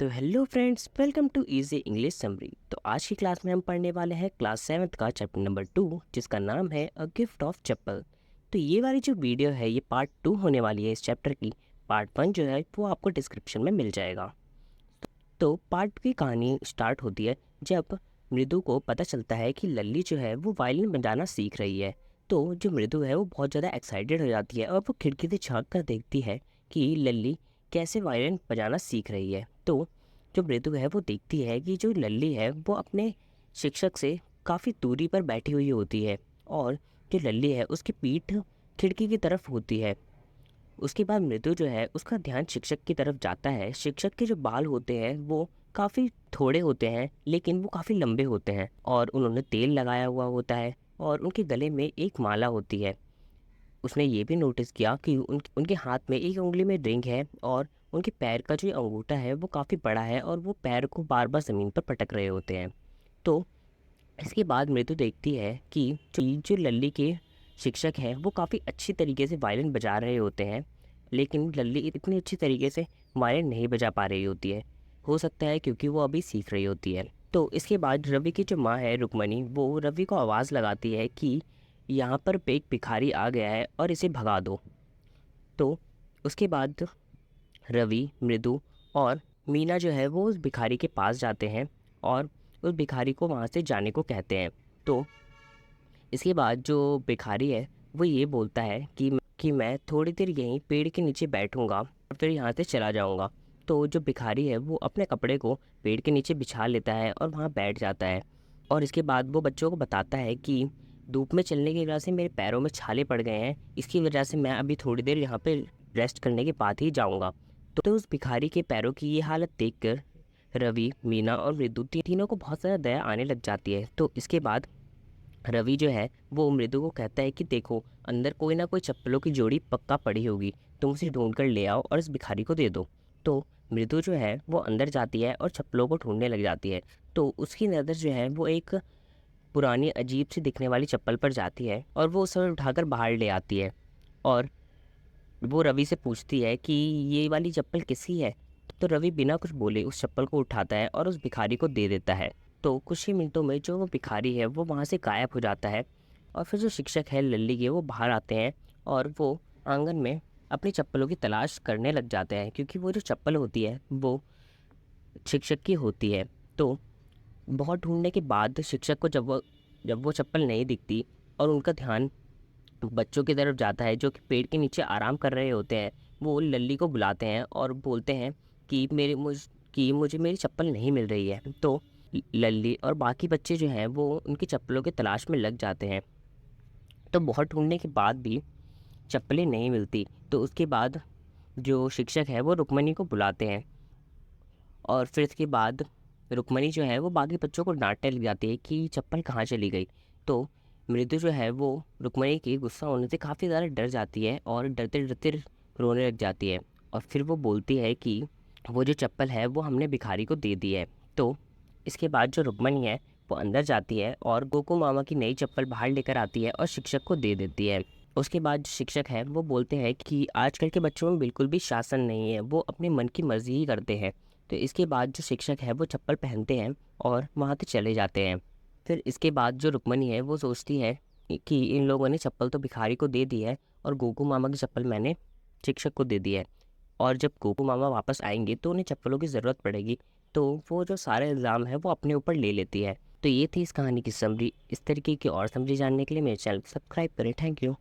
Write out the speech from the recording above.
तो hello friends, welcome to easy English summary. तो आज की क्लास में हम पढ़ने वाले हैं क्लास 7th का चैप्टर नंबर 2, जिसका नाम है अ गिफ्ट ऑफ चप्पल। तो ये वाली जो वीडियो है ये पार्ट 2 होने वाली है इस चैप्टर की। पार्ट 1 जो है वो आपको डिस्क्रिप्शन में मिल जाएगा। तो पार्ट की कहानी स्टार्ट होती है जब मृदु को पता चलता है कि लल्ली जो है वो वायलिन बजाना सीख रही है। तो जो मृदु है वो बहुत ज़्यादा एक्साइटेड हो जाती है और वो खिड़की से झांक कर देखती है कि लल्ली कैसे वायलिन बजाना सीख रही है। तो जो मृदु है वो देखती है कि जो लल्ली है वो अपने शिक्षक से काफ़ी दूरी पर बैठी हुई होती है और जो लल्ली है उसकी पीठ खिड़की की तरफ होती है। उसके बाद मृदु जो है उसका ध्यान शिक्षक की तरफ जाता है। शिक्षक के जो बाल होते हैं वो काफ़ी थोड़े होते हैं लेकिन वो काफ़ी लंबे होते हैं और उन्होंने तेल लगाया हुआ होता है और उनके गले में एक माला होती है। उसने ये भी नोटिस किया कि उनके हाथ में एक उंगली में रिंग है और उनके पैर का जो अंगूठा है वो काफ़ी बड़ा है और वो पैर को बार बार ज़मीन पर पटक रहे होते हैं। तो इसके बाद मृदु देखती है कि जो लल्ली के शिक्षक हैं वो काफ़ी अच्छी तरीके से वायलिन बजा रहे होते हैं, लेकिन लल्ली इतनी अच्छी तरीके से वायलिन नहीं बजा पा रही होती है। हो सकता है क्योंकि वो अभी सीख रही होती है। तो इसके बाद रवि की जो माँ है रुक्मणी, वो रवि को आवाज़ लगाती है कि यहाँ पर एक भिखारी आ गया है और इसे भगा दो। तो उसके बाद रवि, मृदु और मीना जो है वो उस भिखारी के पास जाते हैं और उस भिखारी को वहाँ से जाने को कहते हैं। तो इसके बाद जो भिखारी है वो ये बोलता है कि मैं थोड़ी देर यहीं पेड़ के नीचे बैठूंगा और फिर यहाँ से चला जाऊँगा। तो जो भिखारी है वो अपने कपड़े को पेड़ के नीचे बिछा लेता है और वहाँ बैठ जाता है और इसके बाद वो बच्चों को बताता है कि धूप में चलने की वजह से मेरे पैरों में छाले पड़ गए हैं, इसकी वजह से मैं अभी थोड़ी देर यहाँ पे रेस्ट करने के बाद ही जाऊँगा। तो उस भिखारी के पैरों की ये हालत देखकर रवि, मीना और मृदु तीनों को बहुत ज़्यादा दया आने लग जाती है। तो इसके बाद रवि जो है वो मृदु को कहता है कि देखो, अंदर कोई ना कोई चप्पलों की जोड़ी पक्का पड़ी होगी, तुम उसे ढूंढ कर ले आओ और इस भिखारी को दे दो। तो मृदु जो है वो अंदर जाती है और चप्पलों को ढूंढने लग जाती है। तो उसकी नज़र जो है वो एक पुरानी अजीब सी दिखने वाली चप्पल पर जाती है और वो उसे उठाकर बाहर ले आती है और वो रवि से पूछती है कि ये वाली चप्पल किसकी है। तो रवि बिना कुछ बोले उस चप्पल को उठाता है और उस भिखारी को दे देता है। तो कुछ ही मिनटों में जो वो भिखारी है वो वहाँ से गायब हो जाता है और फिर जो शिक्षक है लल्ली के, वो बाहर आते हैं और वो आंगन में अपनी चप्पलों की तलाश करने लग जाते हैं, क्योंकि वो जो चप्पल होती है वो शिक्षक की होती है। तो बहुत ढूंढने के बाद शिक्षक को जब वो चप्पल नहीं दिखती और उनका ध्यान बच्चों की तरफ जाता है जो कि पेड़ के नीचे आराम कर रहे होते हैं, वो लल्ली को बुलाते हैं और बोलते हैं कि मुझे मेरी चप्पल नहीं मिल रही है। तो लल्ली और बाकी बच्चे जो हैं वो उनकी चप्पलों की तलाश में लग जाते हैं। तो बहुत ढूंढने के बाद भी चप्पलें नहीं मिलती। तो उसके बाद जो शिक्षक है वो रुक्मणी को बुलाते हैं और फिर इसके बाद रुक्मणी जो है वो बाकी बच्चों को डांटने लग जाती है कि चप्पल कहाँ चली गई। तो मृदु जो है वो रुक्मणी के गुस्सा होने से काफ़ी ज़्यादा डर जाती है और डरते डरते रोने लग जाती है और फिर वो बोलती है कि वो जो चप्पल है वो हमने भिखारी को दे दी है। तो इसके बाद जो रुक्मणी है वो अंदर जाती है और गोकू मामा की नई चप्पल बाहर लेकर आती है और शिक्षक को दे देती है। उसके बाद जो शिक्षक है वो बोलते हैं कि आजकल के बच्चों में बिल्कुल भी शासन नहीं है, वो अपने मन की मर्जी ही करते हैं। तो इसके बाद जो शिक्षक है वो चप्पल पहनते हैं और वहाँ से चले जाते हैं। फिर इसके बाद जो रुक्मणी है वो सोचती है कि इन लोगों ने चप्पल तो भिखारी को दे दी है और गोकू मामा की चप्पल मैंने शिक्षक को दे दी है, और जब गोकू मामा वापस आएंगे तो उन्हें चप्पलों की ज़रूरत पड़ेगी। तो वो जो सारे इल्ज़ाम है वो अपने ऊपर ले लेती है। तो ये थी इस कहानी की समरी। इस तरीके की और समरी जानने के लिए मेरे चैनल को सब्सक्राइब करें। Thank you.